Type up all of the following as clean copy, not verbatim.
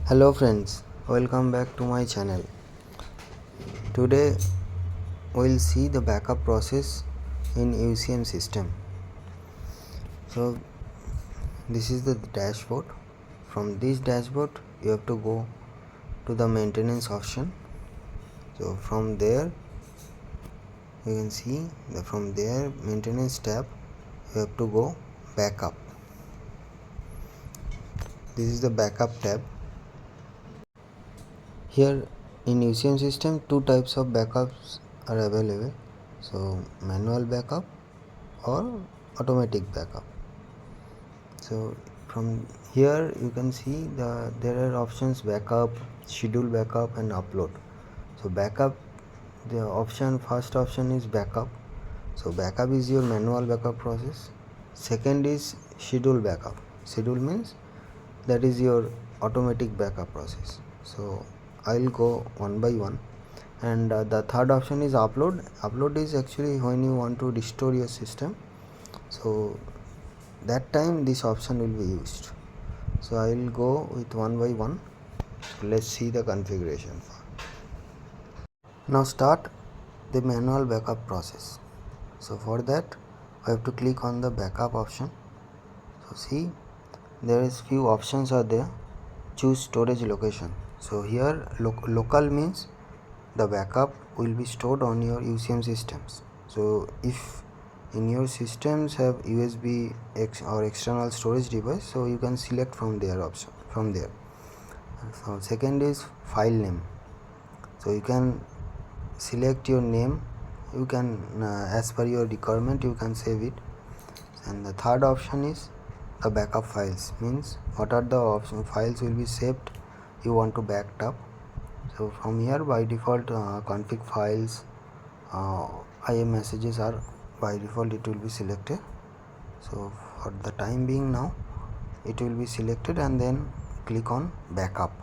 Hello friends, welcome back to my channel. Today we'll see the backup process in UCM system. So this is the dashboard. From this dashboard you have to go to the maintenance option. So from there you can see from there maintenance tab you have to go backup. This is the backup tab. Here in UCM system two types of backups are available. So manual backup or automatic backup. So from here you can see there are options backup, schedule backup and upload. So backup, the first option is backup. So backup is your manual backup process. Second is schedule backup. Schedule means that is your automatic backup process. So I'll go one by one. And the third option is upload. Upload is actually when you want to restore your system. So that time this option will be used. So I will go with one by one. Let's see the configuration. Now start the manual backup process. So for that I have to click on the backup option. So see, there is few options are there. Choose storage location. So here local means the backup will be stored on your UCM systems. So if in your systems have USB or external storage device, so you can select from their option from there. So second is file name. So you can select your name. You can as per your requirement you can save it. And the third option is the backup files, means what are the files will be saved you want to back up. So from here by default config files, IM messages are by default it will be selected. So for the time being now it will be selected and then click on backup.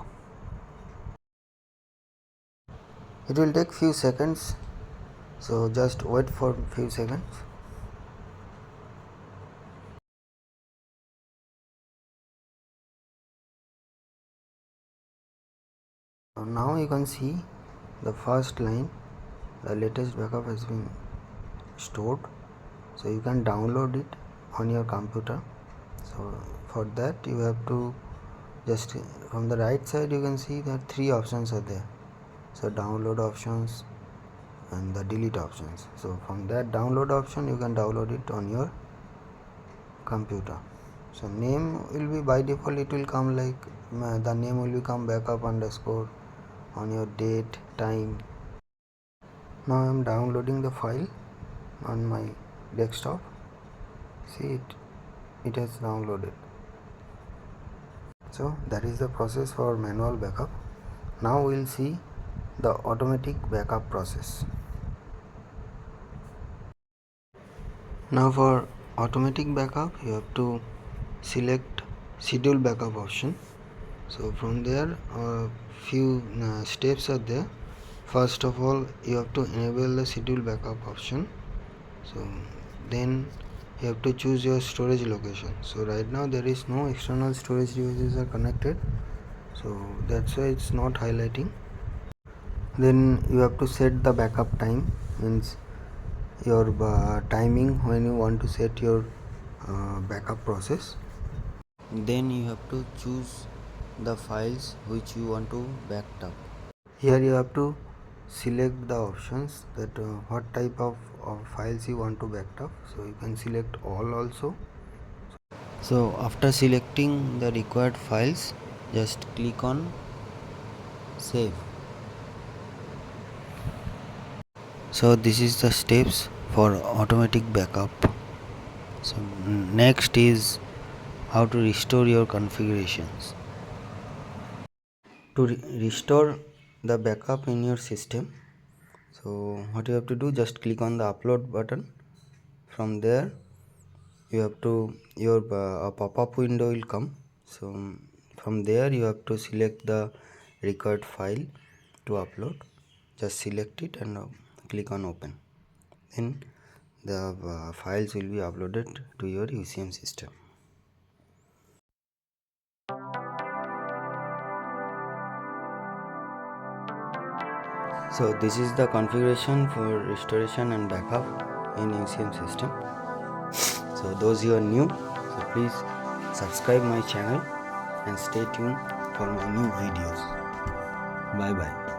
It will take few seconds, so just wait for few seconds. So now you can see the first line, the latest backup has been stored, so you can download it on your computer. So for that you have to just from the right side you can see that three options are there. So download options and the delete options. So from that download option you can download it on your computer. So name will be by default it will come like the name will become backup underscore on your date time. Now I am downloading the file on my desktop. See it has downloaded. So that is the process for manual backup. Now we will see the automatic backup process. Now for automatic backup you have to select schedule backup option. So from there few steps are there. First of all you have to enable the schedule backup option. So then you have to choose your storage location. So right now there is no external storage devices are connected, so that's why it's not highlighting. Then you have to set the backup time, means your timing when you want to set your backup process. Then you have to choose the files which you want to back up. Here you have to select the options that what type of files you want to back up. So you can select all also. So after selecting the required files, just click on save. So this is the steps for automatic backup. So next is how to restore your configurations. To restore the backup in your system, so what you have to do, just click on the upload button. From there you have to your a pop-up window will come. So from there you have to select the required file to upload. Just select it and click on open. Then the files will be uploaded to your UCM system. So this is the configuration for restoration and backup in UCM system. So those who are new, so please subscribe my channel and stay tuned for my new videos. Bye bye.